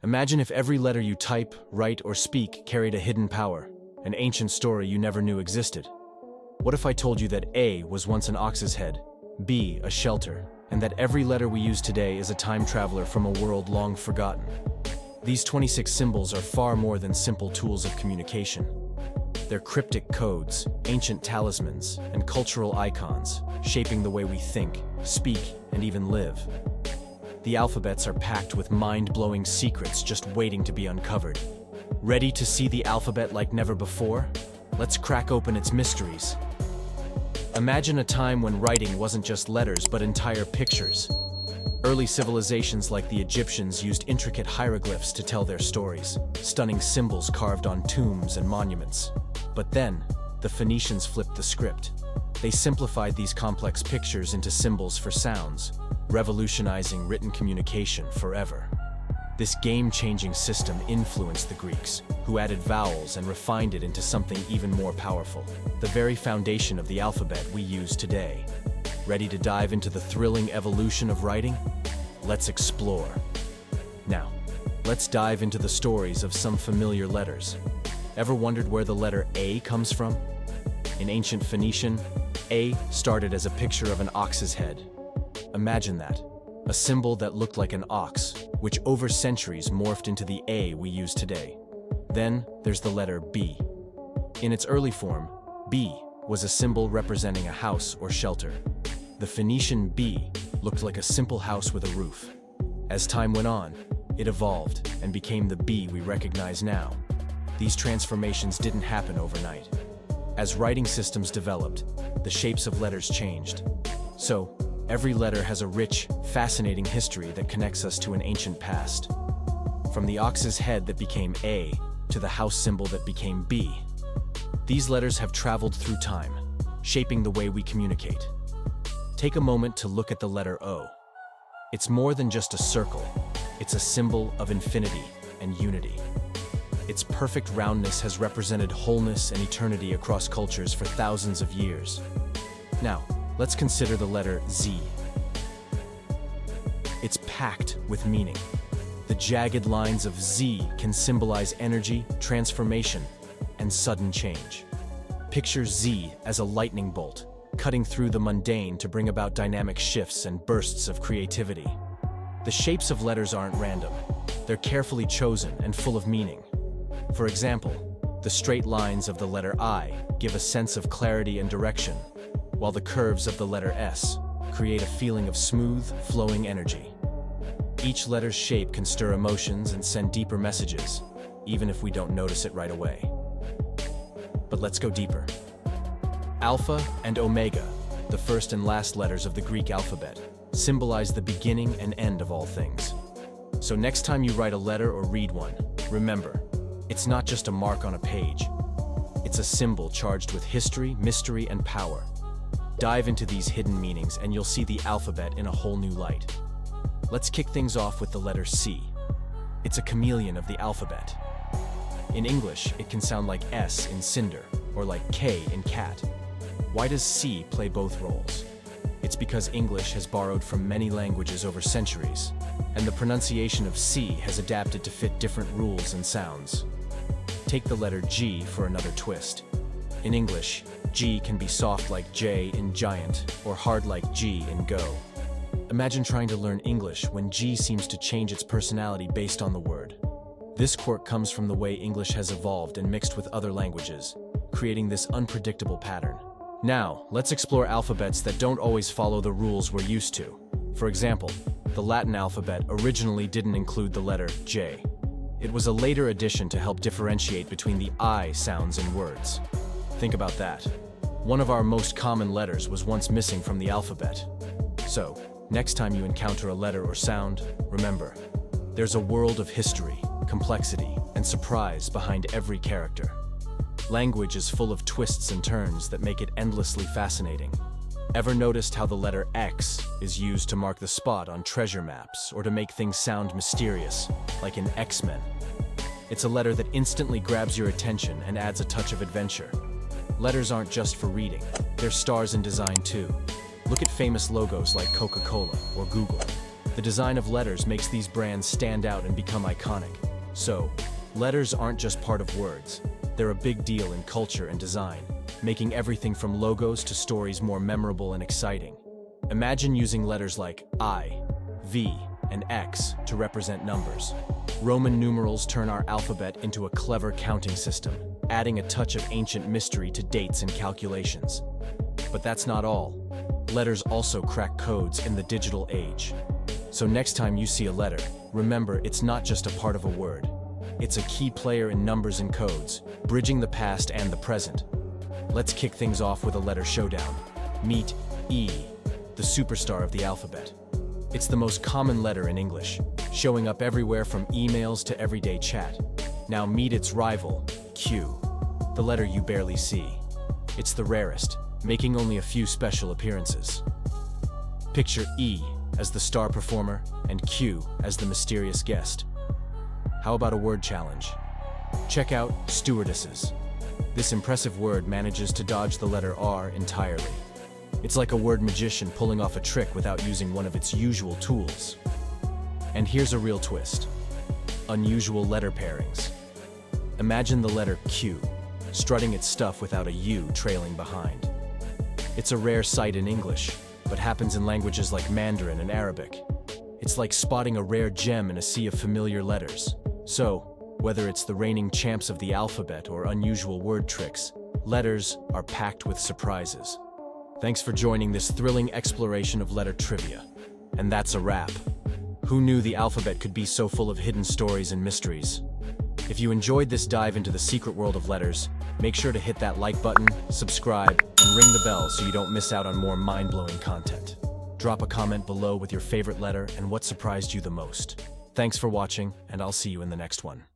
Imagine if every letter you type, write, or speak carried a hidden power, an ancient story you never knew existed. What if I told you that A was once an ox's head, B a shelter, and that every letter we use today is a time traveler from a world long forgotten? These 26 symbols are far more than simple tools of communication. They're cryptic codes, ancient talismans, and cultural icons, shaping the way we think, speak, and even live. The alphabets are packed with mind-blowing secrets just waiting to be uncovered. Ready to see the alphabet like never before? Let's crack open its mysteries. Imagine a time when writing wasn't just letters but entire pictures. Early civilizations like the Egyptians used intricate hieroglyphs to tell their stories, stunning symbols carved on tombs and monuments. But then, the Phoenicians flipped the script. They simplified these complex pictures into symbols for sounds, revolutionizing written communication forever. This game-changing system influenced the Greeks, who added vowels and refined it into something even more powerful, the very foundation of the alphabet we use today. Ready to dive into the thrilling evolution of writing? Let's explore. Now, let's dive into the stories of some familiar letters. Ever wondered where the letter A comes from? In ancient Phoenician, A started as a picture of an ox's head. Imagine that, a symbol that looked like an ox, which over centuries morphed into the A we use today. Then there's the letter B. In its early form, B was a symbol representing a house or shelter. The Phoenician B looked like a simple house with a roof. As time went on, it evolved and became the B we recognize now. These transformations didn't happen overnight. As writing systems developed, the shapes of letters changed. So, every letter has a rich, fascinating history that connects us to an ancient past. From the ox's head that became A to the house symbol that became B, these letters have traveled through time, shaping the way we communicate. Take a moment to look at the letter O. It's more than just a circle. It's a symbol of infinity and unity. Its perfect roundness has represented wholeness and eternity across cultures for thousands of years. Now, let's consider the letter Z. It's packed with meaning. The jagged lines of Z can symbolize energy, transformation, and sudden change. Picture Z as a lightning bolt, cutting through the mundane to bring about dynamic shifts and bursts of creativity. The shapes of letters aren't random. They're carefully chosen and full of meaning. For example, the straight lines of the letter I give a sense of clarity and direction, while the curves of the letter S create a feeling of smooth, flowing energy. Each letter's shape can stir emotions and send deeper messages, even if we don't notice it right away. But let's go deeper. Alpha and Omega, the first and last letters of the Greek alphabet, symbolize the beginning and end of all things. So next time you write a letter or read one, remember, it's not just a mark on a page. It's a symbol charged with history, mystery, and power. Dive into these hidden meanings and you'll see the alphabet in a whole new light. Let's kick things off with the letter C. It's a chameleon of the alphabet. In English, it can sound like S in cinder or like K in cat. Why does C play both roles? It's because English has borrowed from many languages over centuries, and the pronunciation of C has adapted to fit different rules and sounds. Take the letter G for another twist. In English, G can be soft like J in giant or hard like G in go. Imagine trying to learn English when G seems to change its personality based on the word. This quirk comes from the way English has evolved and mixed with other languages, creating this unpredictable pattern. Now, let's explore alphabets that don't always follow the rules we're used to. For example, the Latin alphabet originally didn't include the letter J. It was a later addition to help differentiate between the I sounds in words. Think about that. One of our most common letters was once missing from the alphabet. So, next time you encounter a letter or sound, remember, there's a world of history, complexity, and surprise behind every character. Language is full of twists and turns that make it endlessly fascinating. Ever noticed how the letter X is used to mark the spot on treasure maps or to make things sound mysterious, like in X-Men? It's a letter that instantly grabs your attention and adds a touch of adventure. Letters aren't just for reading, they're stars in design too. Look at famous logos like Coca-Cola or Google. The design of letters makes these brands stand out and become iconic. So, letters aren't just part of words. They're a big deal in culture and design, making everything from logos to stories more memorable and exciting. Imagine using letters like I, V, and X to represent numbers. Roman numerals turn our alphabet into a clever counting system, adding a touch of ancient mystery to dates and calculations. But that's not all. Letters also crack codes in the digital age. So next time you see a letter, remember it's not just a part of a word. It's a key player in numbers and codes, bridging the past and the present. Let's kick things off with a letter showdown. Meet E, the superstar of the alphabet. It's the most common letter in English, showing up everywhere from emails to everyday chat. Now meet its rival, Q, the letter you barely see. It's the rarest, making only a few special appearances. Picture E as the star performer and Q as the mysterious guest. How about a word challenge? Check out stewardesses. This impressive word manages to dodge the letter R entirely. It's like a word magician pulling off a trick without using one of its usual tools. And here's a real twist. Unusual letter pairings. Imagine the letter Q, strutting its stuff without a U trailing behind. It's a rare sight in English, but happens in languages like Mandarin and Arabic. It's like spotting a rare gem in a sea of familiar letters. So, whether it's the reigning champs of the alphabet or unusual word tricks, letters are packed with surprises. Thanks for joining this thrilling exploration of letter trivia. And that's a wrap. Who knew the alphabet could be so full of hidden stories and mysteries? If you enjoyed this dive into the secret world of letters, make sure to hit that like button, subscribe, and ring the bell so you don't miss out on more mind-blowing content. Drop a comment below with your favorite letter and what surprised you the most. Thanks for watching, and I'll see you in the next one.